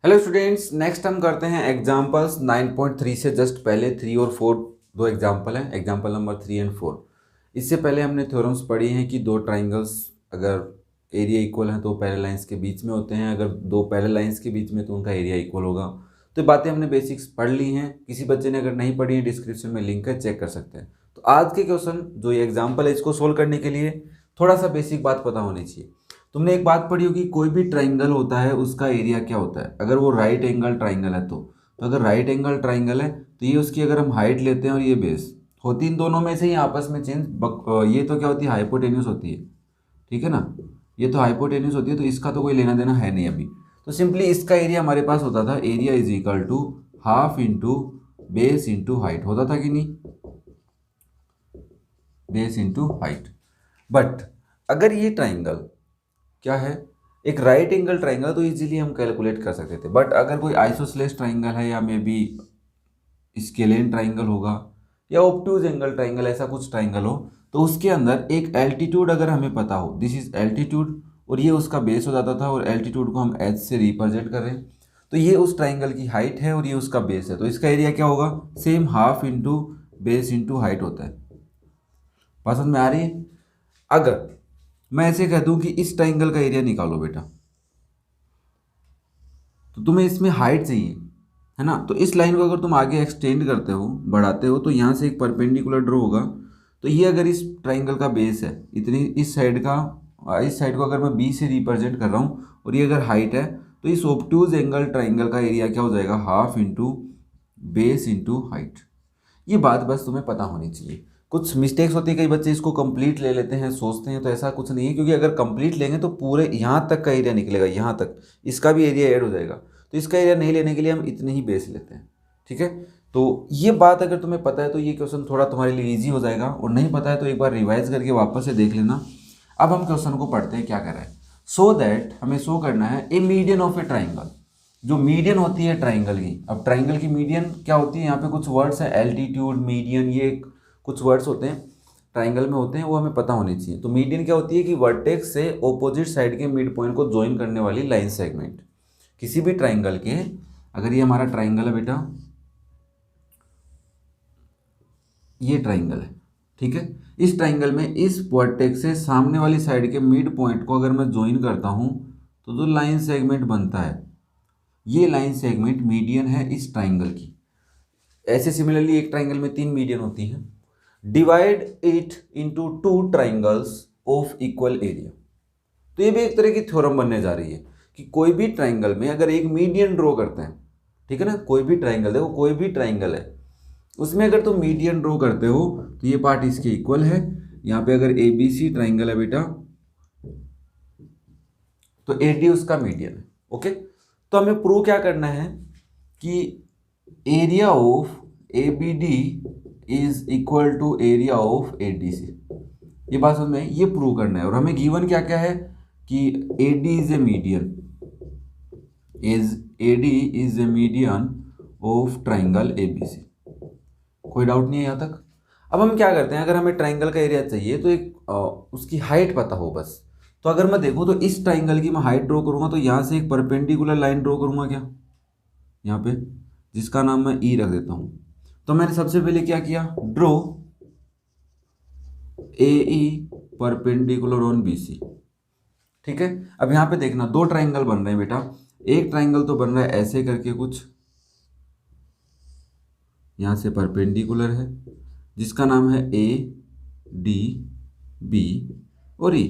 Hello students, next हम करते हैं एग्जांपल्स 9.3 से जस्ट पहले 3 और 4 दो एग्जांपल हैं, एग्जांपल नंबर 3 एंड 4। इससे पहले हमने थ्योरम्स पढ़ी हैं कि दो ट्राइंगल्स अगर एरिया इक्वल हैं तो पैरेलल लाइंस के बीच में होते हैं, अगर दो पैरेलल लाइंस के बीच में तो उनका एरिया इक्वल होगा। तो ये बातें हमने बेसिक्स पढ़ ली हैं। किसी बच्चे ने अगर नहीं पढ़ी है डिस्क्रिप्शन में लिंक है, चेक कर सकते हैं। तो आज के क्वेश्चन जो ये एग्जाम्पल है इसको सोल्व करने के लिए थोड़ा सा बेसिक बात पता होनी चाहिए। तुमने एक बात पढ़ी होगी, कोई भी ट्राइंगल होता है उसका एरिया क्या होता है अगर वो राइट एंगल ट्राइंगल है तो अगर राइट एंगल ट्राइंगल है तो ये उसकी अगर हम हाइट लेते हैं और ये बेस होती इन दोनों में से ही आपस में चेंज ये तो क्या होती है, हाइपोटेन्यूस होती है। ठीक है ना, ये तो हाइपोटेन्यूस होती है, तो इसका तो कोई लेना देना है नहीं अभी। तो सिंपली इसका एरिया हमारे पास होता था, area is equal to half into base into height होता था कि नहीं, बेस इंटू हाइट। बट अगर ये ट्राइंगल क्या है, एक राइट एंगल ट्राइंगल, तो इजीली हम कैलकुलेट कर सकते थे। बट अगर कोई आइसोसेलेस ट्राइंगल है या मे बी स्केलेन ट्राइंगल होगा या ऑब्टूज एंगल ट्राइंगल, ऐसा कुछ ट्राइंगल हो, तो उसके अंदर एक एल्टीट्यूड अगर हमें पता हो, दिस इज एल्टीट्यूड और ये उसका बेस हो जाता था और एल्टीट्यूड को हम एच से रिप्रेजेंट कर रहे हैं, तो ये उस ट्राइंगल की हाइट है और ये उसका बेस है, तो इसका एरिया क्या होगा, same half into base into height होता है। बात समझ में आ रही है? अगर मैं ऐसे कह दूं कि इस ट्राइंगल का एरिया निकालो बेटा, तो तुम्हें इसमें हाइट चाहिए है ना, तो इस लाइन को अगर तुम आगे एक्सटेंड करते हो, बढ़ाते हो, तो यहाँ से एक परपेंडिकुलर ड्रॉ होगा। तो ये अगर इस ट्राइंगल का बेस है इतनी, इस साइड का, इस साइड को अगर मैं बी से रिप्रेजेंट कर रहा हूँ और ये अगर हाइट है, तो इस ऑब्टूज एंगल ट्राइंगल का एरिया क्या हो जाएगा, half into base into height. ये बात बस तुम्हें पता होनी चाहिए। कुछ मिस्टेक्स होती है, कई बच्चे इसको कंप्लीट ले लेते हैं, सोचते हैं, तो ऐसा कुछ नहीं है, क्योंकि अगर कंप्लीट लेंगे तो पूरे यहाँ तक का एरिया निकलेगा, यहाँ तक इसका भी एरिया ऐड हो जाएगा। तो इसका एरिया नहीं लेने के लिए हम इतने ही बेस लेते हैं। ठीक है, तो ये बात अगर तुम्हें पता है तो ये क्वेश्चन थोड़ा तुम्हारे लिए ईजी हो जाएगा, और नहीं पता है तो एक बार रिवाइज करके वापस से देख लेना। अब हम क्वेश्चन को पढ़ते हैं, क्या कर रहा है। सो दैट हमें शो करना है ए मीडियन ऑफ ए ट्राइंगल, जो मीडियन होती है ट्राइंगल की। अब ट्राइंगल की मीडियन क्या होती है, यहाँ पे कुछ वर्ड्स हैं, एल्टीट्यूड, मीडियन, ये कुछ वर्ड्स होते हैं ट्राइंगल में होते हैं, वो हमें पता होने चाहिए। तो मीडियन क्या होती है कि वर्टेक्स से ऑपोजिट साइड के मिड पॉइंट को ज्वाइन करने वाली लाइन सेगमेंट किसी भी ट्राइंगल के। अगर ये हमारा ट्राइंगल है बेटा, ये ट्राइंगल है, ठीक है, इस ट्राइंगल में इस वर्टेक्स से सामने वाली साइड के मिड पॉइंट को अगर मैं ज्वाइन करता हूँ तो जो लाइन सेगमेंट बनता है, ये लाइन सेगमेंट मीडियन है इस ट्राइंगल की। ऐसे सिमिलरली एक ट्राइंगल में 3 मीडियन होती हैं। Divide it into 2 triangles of equal area. तो ये भी एक तरह की थ्योरम बनने जा रही है कि कोई भी ट्राइंगल में अगर एक मीडियन ड्रॉ करते हैं, ठीक है ना, कोई भी ट्राइंगल, देखो कोई भी ट्राइंगल है उसमें अगर तुम मीडियन ड्रॉ करते हो तो ये पार्ट इसके इक्वल है। यहाँ पे अगर ए बी सी ट्राइंगल है बेटा, तो ए डी उसका मीडियन है। ओके, तो हमें प्रूव क्या करना है कि area of A B D is equal to area of A D C. ये बात समझ में, ये प्रूव करना है। और हमें गिवन क्या क्या है कि A D is a median, A D is a median of triangle A B C. कोई डाउट नहीं है यहाँ तक? अब हम क्या करते हैं, अगर हमें ट्राइंगल का एरिया चाहिए तो एक उसकी हाइट पता हो बस। तो अगर मैं देखूँ तो इस ट्राइंगल की मैं हाइट ड्रॉ करूँगा, तो यहाँ से एक परपेंडिकुलर लाइन ड्रॉ करूँगा क्या, यहाँ पे, जिसका नाम मैं ई रख देता हूँ। तो मैंने सबसे पहले क्या किया, draw A E perpendicular on B C. ठीक है, अब यहाँ पे देखना 2 ट्राइंगल बन रहे हैं बेटा। एक ट्राइंगल तो बन रहा है ऐसे करके कुछ, यहाँ से परपेंडिकुलर है, जिसका नाम है ए डी बी और ई।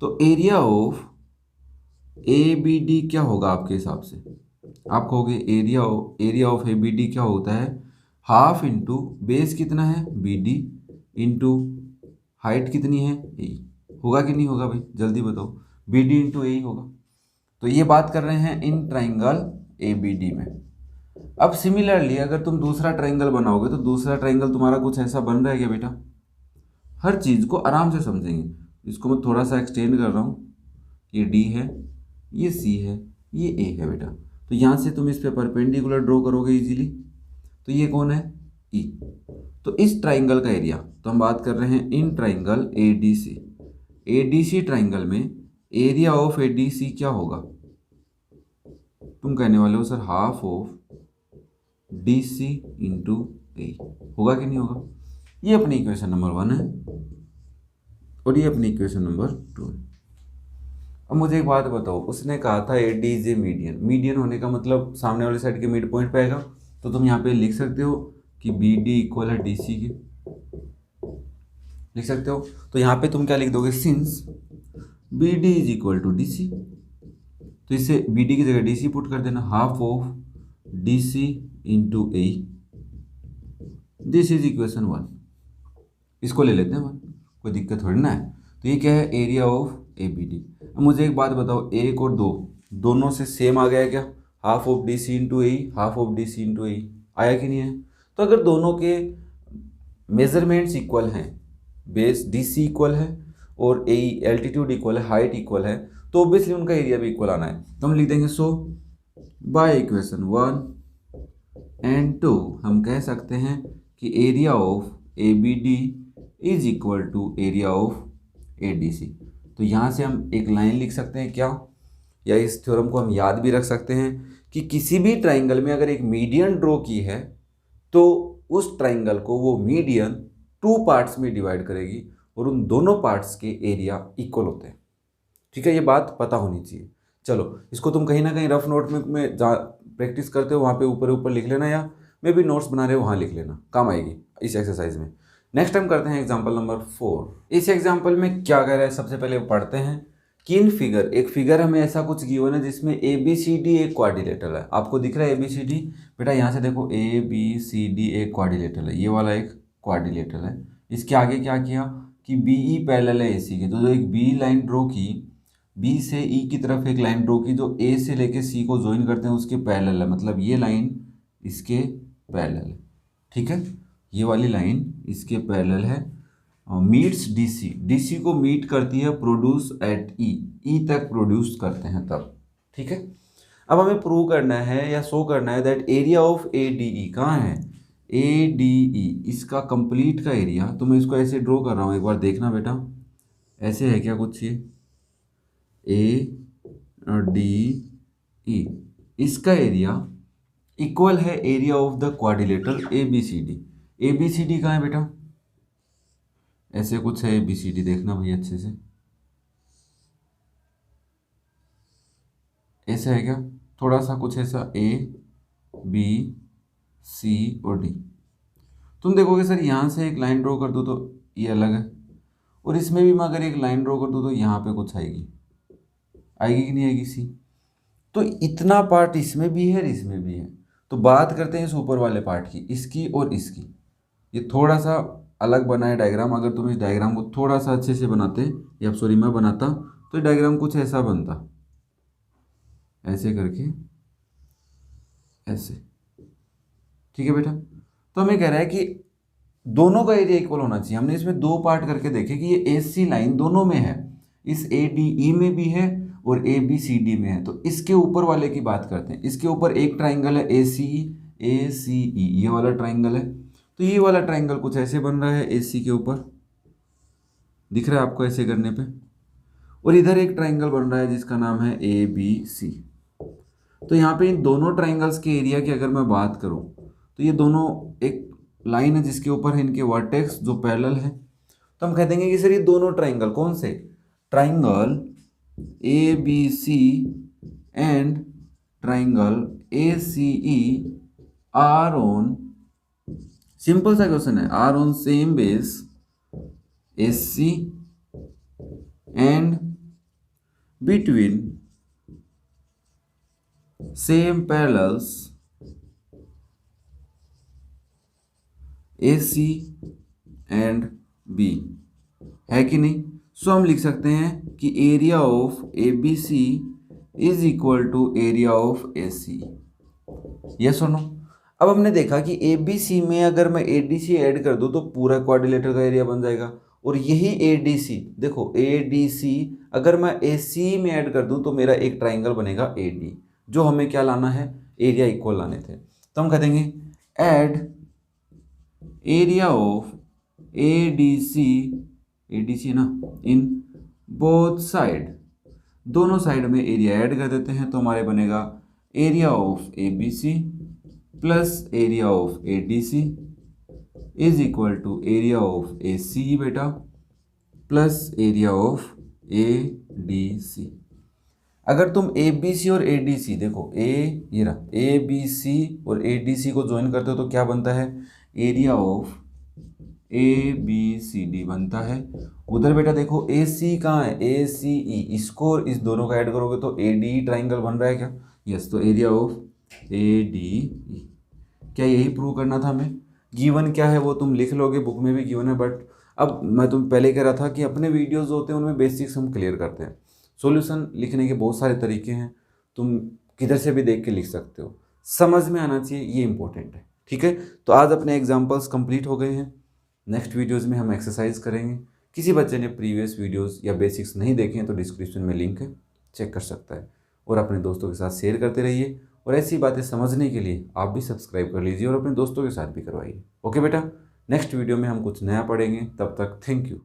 तो area of A B D क्या होगा आपके हिसाब से, आप कहोगे area of A B D क्या होता है, हाफ इंटू बेस कितना है बी डी इंटू हाइट कितनी है ए। होगा कि नहीं होगा भाई, जल्दी बताओ, बी डी इंटू ए होगा। तो ये बात कर रहे हैं इन ट्राइंगल ए बी डी में। अब सिमिलरली अगर तुम दूसरा ट्राइंगल बनाओगे तो दूसरा ट्राइंगल तुम्हारा कुछ ऐसा बन रहा है क्या बेटा, हर चीज़ को आराम से समझेंगे। इसको मैं थोड़ा सा एक्सटेंड कर रहा हूँ, ये डी है, ये सी है, ये ए है बेटा। तो यहाँ से तुम इस पे परपेंडिकुलर ड्रॉ करोगे इजीली, तो ये कौन है, ई। तो इस ट्राइंगल का एरिया, तो हम बात कर रहे हैं इन triangle A D C. A D C triangle में area of A D C क्या होगा, तुम कहने वाले हो sir half of D C into A, होगा कि नहीं होगा? ये अपनी इक्वेशन नंबर 1 है और ये अपनी इक्वेशन नंबर 2 है। अब मुझे एक बात बताओ, उसने कहा था ए D is a median, median होने का मतलब सामने वाले साइड के मिड पॉइंट पे आएगा, तो तुम यहाँ पे लिख सकते हो कि बी डी इक्वल है डी सी के, लिख सकते हो। तो यहाँ पे तुम क्या लिख दोगे, since B D is equal to D C, तो इससे बी डी की जगह डी सी पुट कर देना, half of D C into A, this is equation 1। इसको ले लेते हैं 1, कोई दिक्कत थोड़ी ना है। तो ये क्या है, area of A B D. अब मुझे एक बात बताओ, 1 और 2 दोनों से सेम आ गया क्या? Half of D C into A, half of D C into A आया कि नहीं है? तो अगर दोनों के मेजरमेंट्स इक्वल हैं, बेस डी सी इक्वल है और ए एल्टीट्यूड इक्वल है, हाइट इक्वल है, तो ऑब्वियसली उनका एरिया भी इक्वल आना है। तो हम लिख देंगे सो बाय इक्वेशन 1 एंड 2 हम कह सकते हैं कि area of A B D is equal to area of A D C. तो यहाँ से हम एक लाइन लिख सकते हैं क्या, या इस थ्योरम को हम याद भी रख सकते हैं कि किसी भी ट्राइंगल में अगर एक मीडियन ड्रॉ की है तो उस ट्राइंगल को वो मीडियन 2 पार्ट्स में डिवाइड करेगी और उन दोनों पार्ट्स के एरिया इक्वल होते हैं। ठीक है, ये बात पता होनी चाहिए। चलो इसको तुम कहीं ना कहीं रफ नोट में जहाँ प्रैक्टिस करते हो वहाँ पे ऊपर ऊपर लिख लेना, या मे भी नोट्स बना रहे हो वहाँ लिख लेना, काम आएगी इस एक्सरसाइज में। नेक्स्ट टाइम करते हैं एग्जाम्पल नंबर 4। इस एग्जाम्पल में क्या कह रहा है, सबसे पहले पढ़ते हैं कि इन फिगर, एक फिगर हमें ऐसा कुछ गिवन है जिसमें ए बी सी डी एक क्वाड्रिलेटरल है। आपको दिख रहा है ए बी सी डी? बेटा यहाँ से देखो, ए बी सी डी एक क्वाड्रिलेटरल है, ये वाला एक क्वाड्रिलेटरल है। इसके आगे क्या किया कि बी ई पैरेलल है ए सी के, तो जो एक बी लाइन ड्रॉ की, बी से ई की तरफ एक लाइन ड्रॉ की जो ए से लेके सी को ज्वाइन करते हैं उसके पैरेलल है, मतलब ये लाइन इसके पैरेलल है। ठीक है, ये वाली लाइन इसके पैरेलल है, meets D C, D C को मीट करती है प्रोड्यूस एट ई, ई तक प्रोड्यूस करते हैं तब। ठीक है, अब हमें प्रूव करना है या शो करना है that area of A D ई कहाँ है, ए डी ई इसका कंप्लीट का एरिया। तो मैं इसको ऐसे ड्रॉ कर रहा हूँ, एक बार देखना बेटा, ऐसे है क्या कुछ, ये ए डी ई इसका एरिया इक्वल है area of the quadrilateral A B C D. A B C D कहाँ है बेटा, ऐसे कुछ है ए बी सी डी, देखना भाई अच्छे से, ऐसा है क्या, थोड़ा सा कुछ ऐसा, ए बी सी और डी। तुम देखोगे सर यहाँ से एक लाइन ड्रॉ कर दो तो ये अलग है, और इसमें भी मैं अगर एक लाइन ड्रॉ कर दूँ तो यहाँ पे कुछ आएगी, आएगी कि नहीं आएगी सी। तो इतना पार्ट इसमें भी है और इसमें भी है। तो बात करते हैं इस ऊपर वाले पार्ट की, इसकी और इसकी। ये थोड़ा सा अलग बना है डायग्राम, अगर तुम इस डायग्राम को थोड़ा सा अच्छे से बनाते, या सॉरी मैं बनाता, तो ये डायग्राम कुछ ऐसा बनता, ऐसे करके ऐसे। ठीक है बेटा, तो हमें कह रहा है कि दोनों का एरिया इक्वल होना चाहिए। हमने इसमें 2 पार्ट करके देखे कि ये ए सी लाइन दोनों में है, इस ए डी ई में भी है और ए बी सी डी में है। तो इसके ऊपर वाले की बात करते हैं। इसके ऊपर एक ट्राइंगल है ए सी ई, ये वाला ट्राइंगल है। तो ये वाला ट्राइंगल कुछ ऐसे बन रहा है ए सी के ऊपर, दिख रहा है आपको ऐसे करने पे, और इधर एक ट्राइंगल बन रहा है जिसका नाम है ए बी सी। तो यहाँ पे इन दोनों ट्राइंगल्स के एरिया की अगर मैं बात करूँ तो ये दोनों एक लाइन है जिसके ऊपर है इनके वर्टेक्स जो पैरेलल है। तो हम कह देंगे कि सर ये दोनों ट्राइंगल कौन से, triangle A B C and triangle A C E are on, simple सा क्वेश्चन है, are on same base S C and between same parallels A C and B, है कि नहीं। सो हम लिख सकते हैं कि area of A B C is equal to area of A C, yes और नो। अब हमने देखा कि ए बी सी में अगर मैं ए डी सी ऐड कर दूँ तो पूरा क्वाड्रिलेटर का एरिया बन जाएगा, और यही ए डी सी, देखो ए डी सी अगर मैं ए सी में ऐड कर दूँ तो मेरा एक ट्राइंगल बनेगा ए डी, जो हमें क्या लाना है, एरिया इक्वल लाने थे। तो हम कह देंगे add area of A D C ना इन बोथ साइड, दोनों साइड में एरिया ऐड कर देते हैं तो हमारे बनेगा area of A B C plus area of A D C is equal to area of A C बेटा plus area of A D C. अगर तुम ए बी सी और ए डी सी देखो, ये रहा ए बी सी और ए डी सी को ज्वाइन करते हो तो क्या बनता है, area of A B C D बनता है। उधर बेटा देखो ए सी कहाँ है, ए सी ई, इसको इस दोनों का ऐड करोगे तो ए डी ट्राइंगल बन रहा है क्या, यस। तो एरिया ऑफ ए डी ई, क्या यही प्रूव करना था हमें। गिवन क्या है वो तुम लिख लोगे, बुक में भी गिवन है, बट अब मैं तुम पहले कह रहा था कि अपने वीडियोस होते हैं उनमें बेसिक्स हम क्लियर करते हैं। सॉल्यूशन लिखने के बहुत सारे तरीके हैं, तुम किधर से भी देख के लिख सकते हो, समझ में आना चाहिए, ये इंपॉर्टेंट है। ठीक है, तो आज अपने एग्जाम्पल्स कंप्लीट हो गए हैं। नेक्स्ट वीडियोज़ में हम एक्सरसाइज करेंगे। किसी बच्चे ने प्रीवियस वीडियोज़ या बेसिक्स नहीं देखे हैं तो डिस्क्रिप्शन में लिंक है, चेक कर सकता है। और अपने दोस्तों के साथ शेयर करते रहिए, और ऐसी बातें समझने के लिए आप भी सब्सक्राइब कर लीजिए और अपने दोस्तों के साथ भी करवाइए। ओके बेटा, नेक्स्ट वीडियो में हम कुछ नया पढ़ेंगे, तब तक थैंक यू।